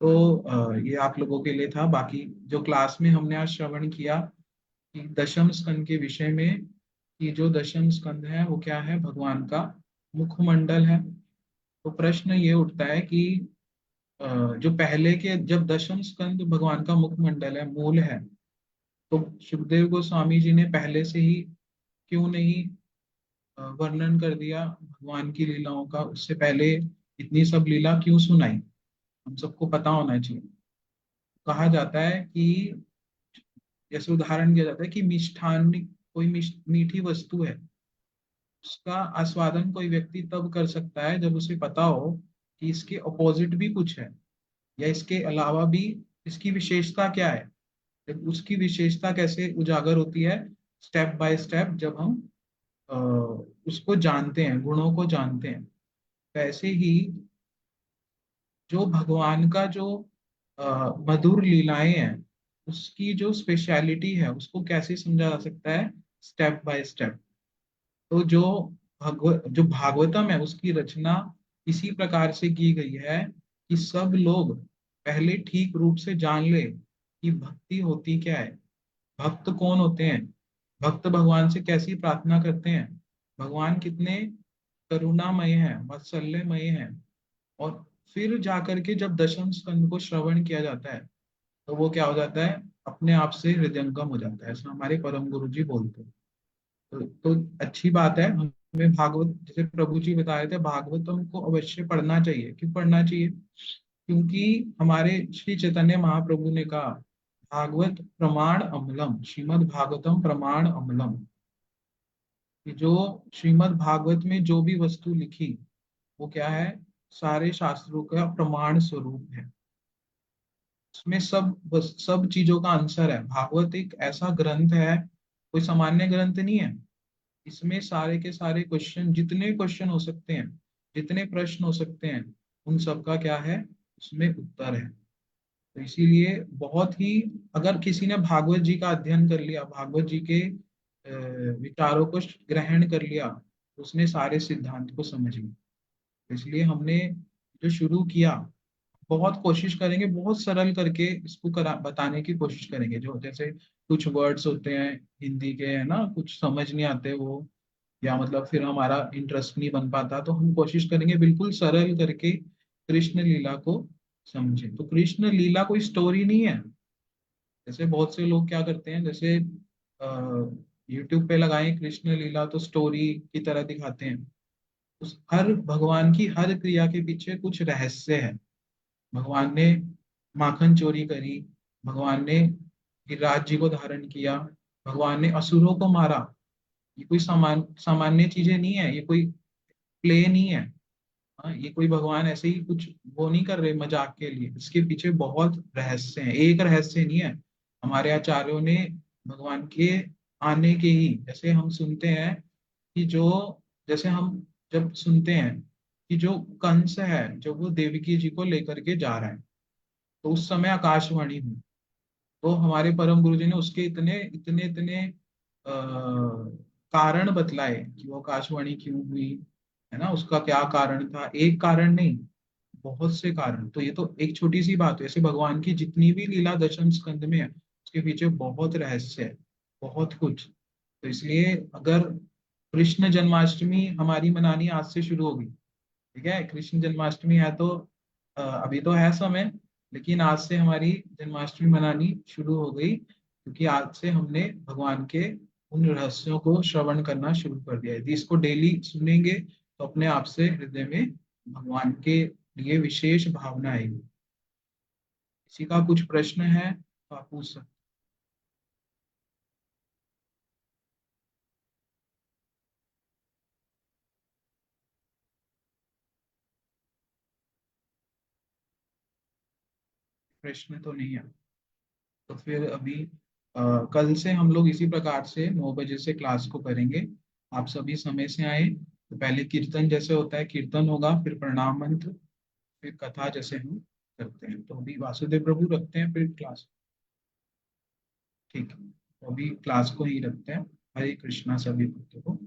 तो ये आप लोगों के लिए था। बाकी जो क्लास में हमने आज श्रवण किया कि दशम स्कंद के विषय में, कि जो दशम स्कंद है वो क्या है, भगवान का मुखमंडल है। तो प्रश्न ये उठता है कि जो पहले के, जब दशम स्कंद भगवान का मुखमंडल है, मूल है, तो सुखदेव गोस्वामी जी ने पहले से ही क्यों नहीं वर्णन कर दिया भगवान की लीलाओं का? उससे पहले इतनी सब लीला क्यों सुनाई? हम सबको पता होना चाहिए। कहा जाता है कि, जैसे उदाहरण दिया जाता है कि मिष्ठान, कोई मीठी वस्तु है, उसका आस्वादन कोई व्यक्ति तब कर सकता है जब उसे पता हो कि इसके अपोजिट भी कुछ है, या इसके अलावा भी इसकी विशेषता क्या है। जब उसकी विशेषता कैसे उजागर होती है, स्टेप बाय स्टेप जब हम उसको जानते हैं, गुणों को जानते हैं। वैसे ही जो भगवान का जो मधुर लीलाएं हैं, उसकी जो स्पेशलिटी है उसको कैसे समझा जा सकता है, स्टेप बाय स्टेप। तो जो भागवतम है उसकी रचना इसी प्रकार से की गई है कि सब लोग पहले ठीक रूप से जान ले कि भक्ति होती क्या है, भक्त कौन होते हैं, भक्त भगवान से कैसी प्रार्थना करते हैं, भगवान कितने करुणामय हैं, वात्सल्यमय हैं। और फिर जाकर के जब दशम स्कंद को श्रवण किया जाता है तो वो क्या हो जाता है, अपने आप से हृदयंगम हो जाता है, ऐसा हमारे परम गुरु जी बोलते हैं। तो अच्छी बात है, हमें भागवत जैसे प्रभु जी बता रहे थे, भागवत हमको अवश्य पढ़ना चाहिए। क्यों पढ़ना चाहिए? क्योंकि हमारे श्री चैतन्य महाप्रभु ने कहा, भागवत प्रमाण अमलम, श्रीमद् भागवतम प्रमाण अमलम, कि जो श्रीमद् भागवत में जो भी वस्तु लिखी वो क्या है, सारे शास्त्रों का प्रमाण स्वरूप है। उसमें सब चीजों का आंसर है। भागवत एक ऐसा ग्रंथ है, कोई सामान्य ग्रंथ नहीं है। इसमें सारे के सारे क्वेश्चन, जितने क्वेश्चन हो सकते हैं, जितने प्रश्न हो सकते हैं, उन सब का क्या है, उसमें उत्तर है। तो इसीलिए बहुत ही, अगर किसी ने भागवत जी का अध्ययन कर लिया, भागवत जी के विचारों को ग्रहण कर लिया, तो उसने सारे सिद्धांत को समझ लिया। तो इसलिए हमने जो शुरू किया, बहुत कोशिश करेंगे, बहुत सरल करके इसको बताने की कोशिश करेंगे। जो जैसे कुछ वर्ड्स होते हैं हिंदी के, है ना, कुछ समझ नहीं आते वो, या मतलब फिर हमारा इंटरेस्ट नहीं बन पाता, तो हम कोशिश करेंगे बिल्कुल सरल करके कृष्ण लीला को समझे। तो कृष्ण लीला कोई स्टोरी नहीं है। जैसे बहुत से लोग क्या करते हैं, जैसे यूट्यूब पे लगाएं कृष्ण लीला तो स्टोरी की तरह दिखाते हैं। उस हर भगवान की हर क्रिया के पीछे कुछ रहस्य है। भगवान ने माखन चोरी करी, भगवान ने गिरिराज जी को धारण किया, भगवान ने असुरों को मारा। ये कोई सामान्य चीजें नहीं है, ये कोई प्ले नहीं है। हाँ, ये कोई भगवान ऐसे ही कुछ वो नहीं कर रहे मजाक के लिए, इसके पीछे बहुत रहस्य हैं, एक रहस्य नहीं है। हमारे आचार्यों ने भगवान के आने के ही, जैसे हम सुनते हैं कि जो, जैसे हम जब सुनते हैं कि जो कंस है, जो वो देवकी जी को लेकर के जा रहा है, तो उस समय आकाशवाणी हुई। तो हमारे परम गुरु जी ने उसके इतने इतने इतने कारण बतलाए कि वो आकाशवाणी क्यों हुई, है ना, उसका क्या कारण था। एक कारण नहीं, बहुत से कारण। तो ये तो एक छोटी सी बात है, ऐसे भगवान की जितनी भी लीला दशम स्कंद में है, उसके पीछे बहुत रहस्य है, बहुत कुछ। तो इसलिए अगर कृष्ण जन्माष्टमी हमारी मनानी आज से शुरू होगी, ठीक है, कृष्ण जन्माष्टमी है तो अभी तो है समय, लेकिन आज से हमारी जन्माष्टमी मनानी शुरू हो गई, क्योंकि आज से हमने भगवान के उन रहस्यों को श्रवण करना शुरू कर दिया है। यदि इसको डेली सुनेंगे तो अपने आप से हृदय में भगवान के लिए विशेष भावना आएगी। किसी का कुछ प्रश्न है तो आप पूछ सकते हैं। प्रश्न तो नहीं है, तो फिर अभी कल से हम लोग इसी प्रकार से 9 बजे से क्लास को करेंगे। आप सभी समय से आए। तो पहले कीर्तन जैसे होता है, कीर्तन होगा, फिर प्रणाम मंत्र, फिर कथा जैसे हम करते हैं। तो अभी वासुदेव प्रभु रखते हैं, फिर क्लास। ठीक है, तो अभी क्लास को ही रखते हैं। हरे कृष्णा सभी भक्तों को।